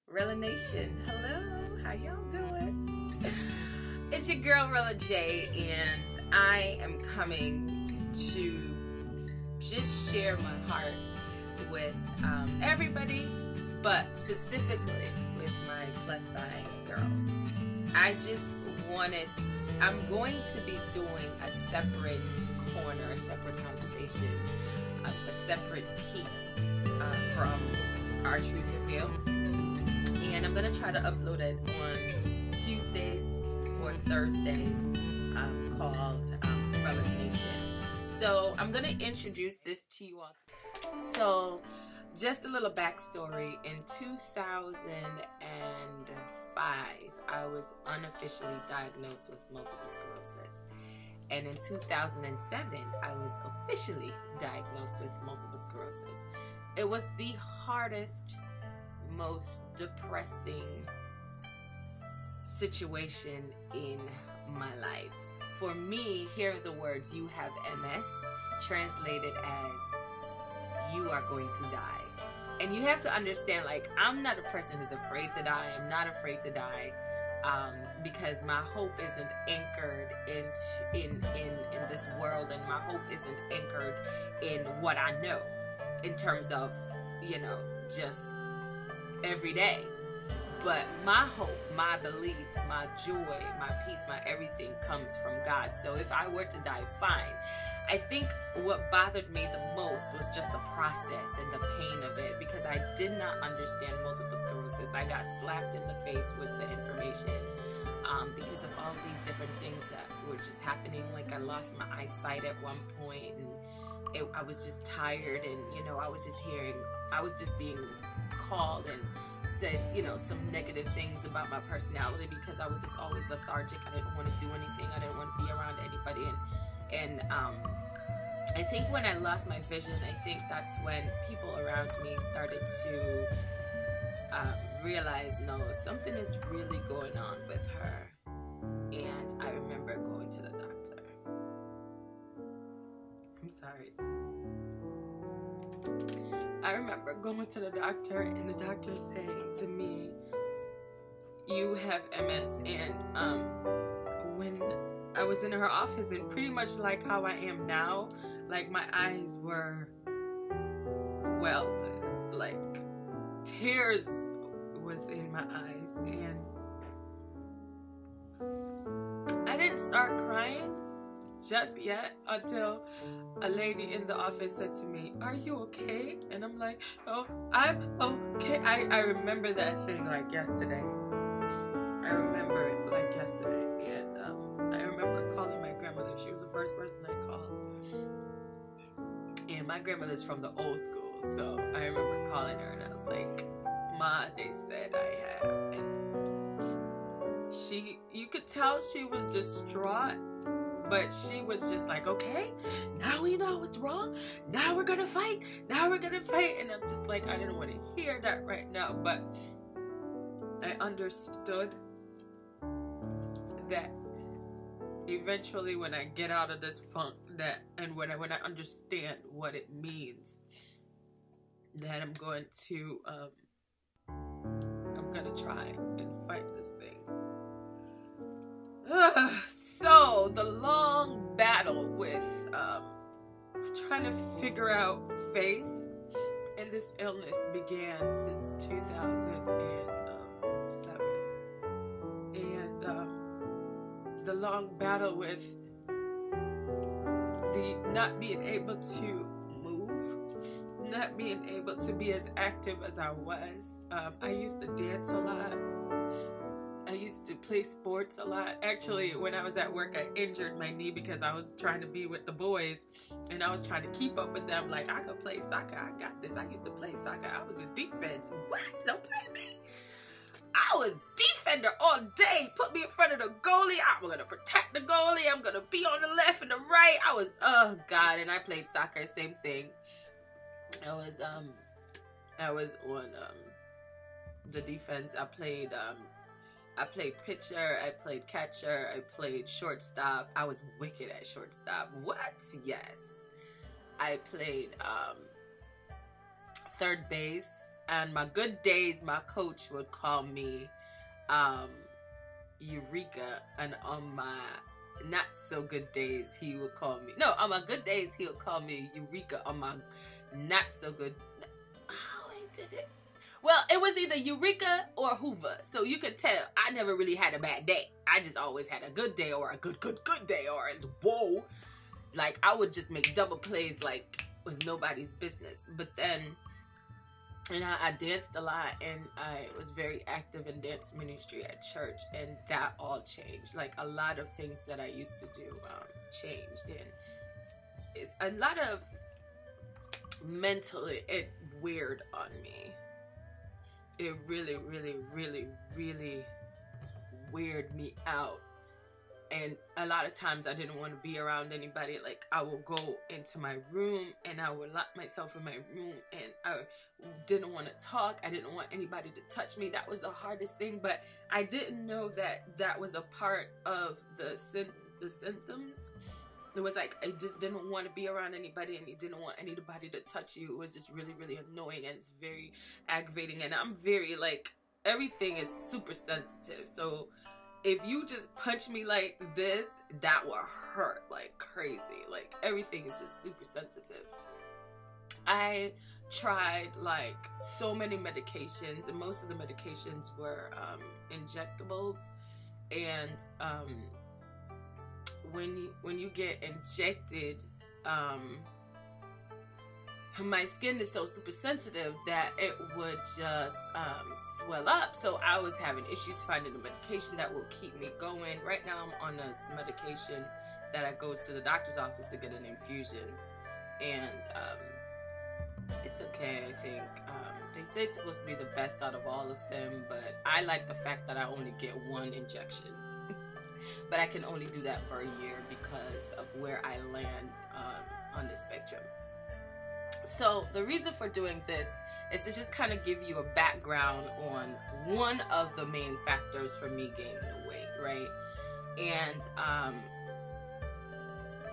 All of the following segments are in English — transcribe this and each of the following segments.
Rella Nation, hello, how y'all doing? It's your girl Rella J, and I am coming to just share my heart with everybody, but specifically with my plus size girls. I'm going to be doing a separate corner, a separate conversation, a separate piece from our Truth Reveal. And I'm going to try to upload it on Tuesdays or Thursdays called Rella Nation. So I'm going to introduce this to you all. So just a little backstory. In 2005, I was unofficially diagnosed with multiple sclerosis. And in 2007, I was officially diagnosed with multiple sclerosis. It was the hardest, most depressing situation in my life. For me, hearing the words "you have MS" translated as "you are going to die." And you have to understand, like, I'm not a person who's afraid to die. I'm not afraid to die because my hope isn't anchored in this world, and my hope isn't anchored in what I know in terms of, you know, just every day. But my hope, my belief, my joy, my peace, my everything comes from God. So if I were to die, fine. I think what bothered me the most was just the process and the pain of it, because I did not understand multiple sclerosis. I got slapped in the face with the information because of all these different things that were just happening. Like, I lost my eyesight at one point, and I was just tired, and, you know, I was just being called and said, you know, some negative things about my personality because I was just always lethargic. I didn't want to do anything. I didn't want to be around anybody. And I think when I lost my vision, I think that's when people around me started to realize, no, something is really going on with her. And I remember going to the doctor. I'm sorry. I remember going to the doctor, and the doctor saying to me, "You have MS." And when I was in her office, and pretty much like how I am now, like, my eyes were welled, like tears was in my eyes, and I didn't start crying just yet until a lady in the office said to me, "Are you okay?" And I'm like, "Oh, I'm okay." I remember that thing like yesterday. I remember it like yesterday. And I remember calling my grandmother. She was the first person I called. And my grandmother's from the old school, so I remember calling her, and I was like, "Ma, they said I have." And you could tell she was distraught, but she was just like, "Okay, now we know what's wrong. Now we're gonna fight. Now we're gonna fight." And I'm just like, I didn't want to hear that right now, but I understood that eventually, when I get out of this funk, and when I understand what it means, that I'm going to try and fight this thing. So the long battle with trying to figure out faith in this illness began since 2007, and the long battle with the not being able to move, not being able to be as active as I was. I used to dance a lot. I used to play sports a lot. Actually, when I was at work, I injured my knee because I was trying to be with the boys, and I was trying to keep up with them. Like, I could play soccer. I got this. I used to play soccer. I was a defense. What? Don't play me. I was defender all day. Put me in front of the goalie. I'm going to protect the goalie. I'm going to be on the left and the right. Oh God. And I played soccer. Same thing. I was on the defense. I played pitcher, I played catcher, I played shortstop. I was wicked at shortstop. What? Yes. I played third base. On my good days, my coach would call me Eureka, and on my not so good days, he would call me, no, on my good days, he would call me Eureka. On my not so good, how he did it? Well, it was either Eureka or Hoover. So you could tell I never really had a bad day. I just always had a good day, or a good day, or whoa. Like, I would just make double plays like it was nobody's business. But then, and I danced a lot, and I was very active in dance ministry at church, and that all changed. Like, a lot of things that I used to do changed, and it's a lot of mentally, it weird on me. It really, really, really, really weirded me out. And a lot of times I didn't want to be around anybody. Like, I would go into my room and I would lock myself in my room, and I didn't want to talk. I didn't want anybody to touch me. That was the hardest thing. But I didn't know that that was a part of the symptoms. It was like, I just didn't want to be around anybody, and you didn't want anybody to touch you. It was just really, really annoying, and it's very aggravating. And I'm very, like, everything is super sensitive. So if you just punch me like this, that will hurt like crazy. Like, everything is just super sensitive. I tried like so many medications, and most of the medications were injectables. And when you get injected, my skin is so super sensitive that it would just swell up. So I was having issues finding the medication that will keep me going. Right now I'm on this medication that I go to the doctor's office to get an infusion, and it's okay, I think. They say it's supposed to be the best out of all of them, but I like the fact that I only get one injection. But I can only do that for a year because of where I land on the spectrum. So the reason for doing this is to just kind of give you a background on one of the main factors for me gaining the weight, right? And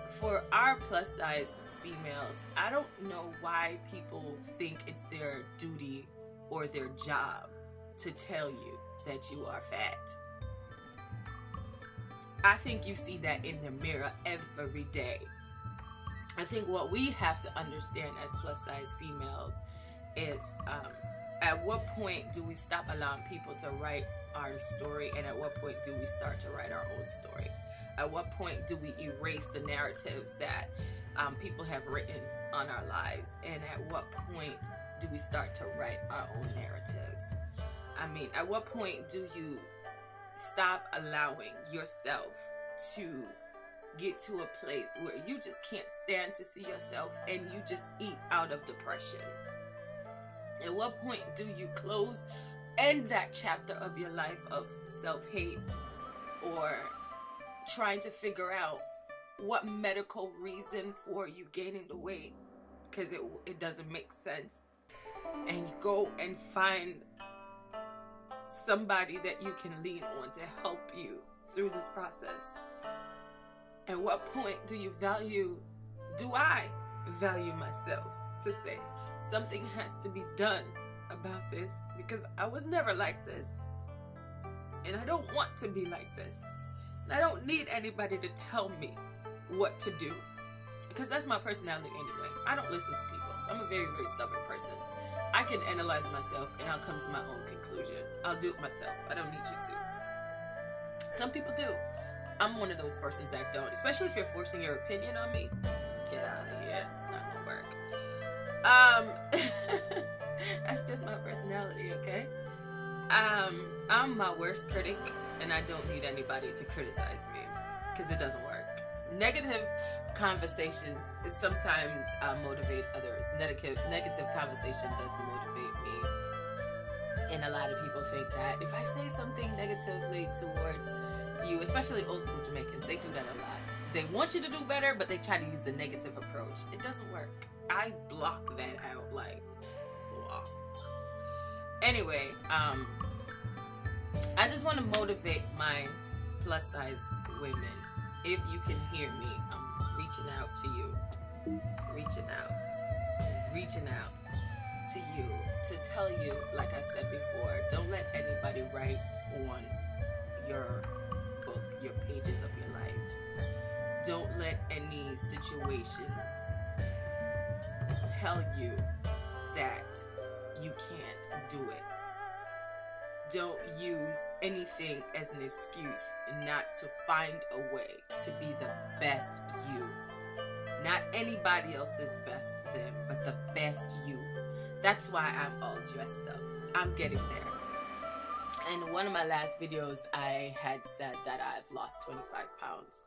for our plus size females, I don't know why people think it's their duty or their job to tell you that you are fat. I think you see that in the mirror every day. I think what we have to understand as plus size females is at what point do we stop allowing people to write our story, and at what point do we start to write our own story? At what point do we erase the narratives that people have written on our lives, and at what point do we start to write our own narratives? I mean, at what point do you stop allowing yourself to get to a place where you just can't stand to see yourself and you just eat out of depression? At what point do you end that chapter of your life of self-hate, or trying to figure out what medical reason for you gaining the weight, because it doesn't make sense, and you go and find somebody that you can lean on to help you through this process? At what point do I value myself to say something has to be done about this, because I was never like this, and I don't want to be like this, and I don't need anybody to tell me what to do, because that's my personality anyway. I don't listen to people. I'm a very, very stubborn person. I can analyze myself and I'll come to my own conclusion. I'll do it myself. I don't need you to. Some people do. I'm one of those persons that don't, especially if you're forcing your opinion on me. Get out of here. It's not gonna work. That's just my personality, okay? I'm my worst critic, and I don't need anybody to criticize me, because it doesn't work. Negative conversations sometimes motivate others. Negative conversation does motivate me, and a lot of people think that if I say something negatively towards you, especially old school Jamaicans, they do that a lot. They want you to do better, but they try to use the negative approach. It doesn't work. I block that out, like, block. Anyway, I just want to motivate my plus size women. If you can hear me, I'm reaching out to you. Reaching out to you to tell you, like I said before, don't let anybody write on your book, your pages of your life. Don't let any situations tell you that you can't do it. Don't use anything as an excuse not to find a way to be the best you. Not anybody else's best them, but the best you. That's why I'm all dressed up. I'm getting there. In one of my last videos, I had said that I've lost 25 pounds.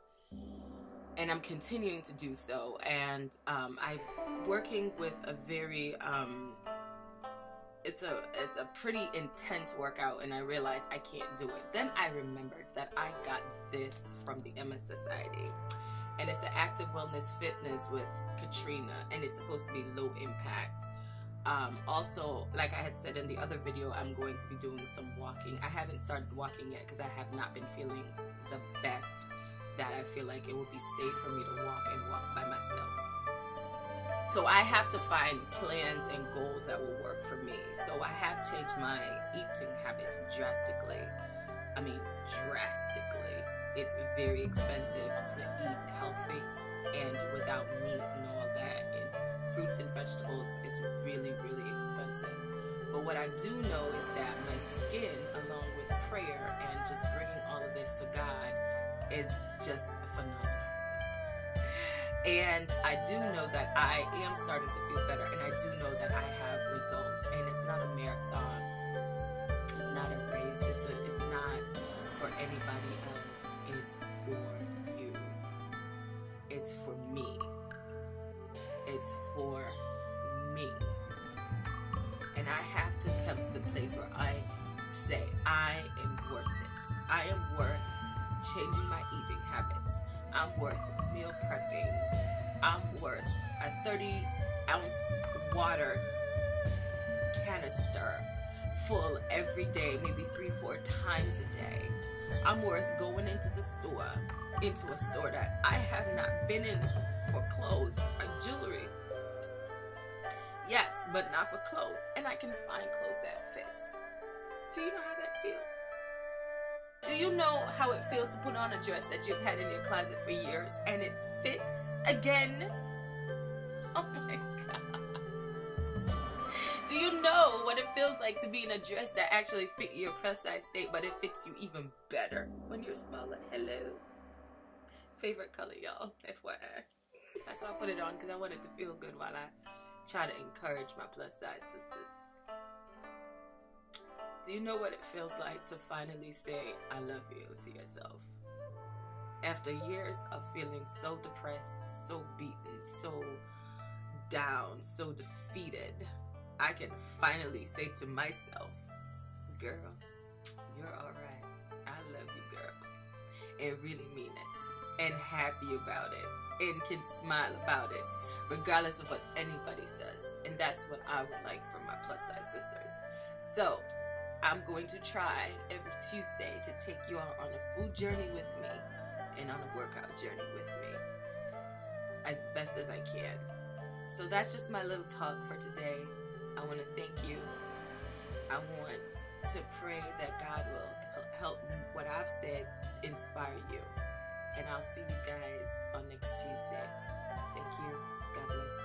And I'm continuing to do so. And I'm working with a very... It's a pretty intense workout, and I realized I can't do it. Then I remembered that I got this from the MS Society, and it's an active wellness fitness with Katrina, and it's supposed to be low impact. Also, like I had said in the other video, I'm going to be doing some walking. I haven't started walking yet because I have not been feeling the best, that I feel like it would be safe for me to walk by myself. So I have to find plans and goals that will work for me. So I have changed my eating habits drastically. I mean, drastically. It's very expensive to eat healthy and without meat and all that. And fruits and vegetables, it's really, really expensive. But what I do know is that my skin, along with prayer and just bringing all of this to God, is just phenomenal. And I do know that I am starting to feel better, and I do know that I have results. And it's not a marathon. It's not a race. It's not for anybody else. It's for you. It's for me. It's for me. And I have to come to the place where I say, I am worth it. I am worth changing my eating habits. I'm worth meal prepping. I'm worth a 30-ounce water canister full every day, maybe 3-4 times a day. I'm worth going into a store that I have not been in for clothes or jewelry. Yes, but not for clothes. And I can find clothes that fits. Do you know how that feels? Do you know how it feels to put on a dress that you've had in your closet for years and it fits again? Oh my God. Do you know what it feels like to be in a dress that actually fit your plus size state, but it fits you even better when you're smaller? Hello. Favorite color, y'all. FYI. That's why I put it on, because I wanted to feel good while I try to encourage my plus size sisters. Do you know what it feels like to finally say, I love you to yourself? After years of feeling so depressed, so beaten, so down, so defeated, I can finally say to myself, girl, you're alright. I love you, girl. And really mean it. And happy about it. And can smile about it, regardless of what anybody says. And that's what I would like from my plus size sisters. So, I'm going to try every Tuesday to take you out on a food journey with me and on a workout journey with me as best as I can. So that's just my little talk for today. I want to thank you. I want to pray that God will help what I've said inspire you. And I'll see you guys on next Tuesday. Thank you. God bless.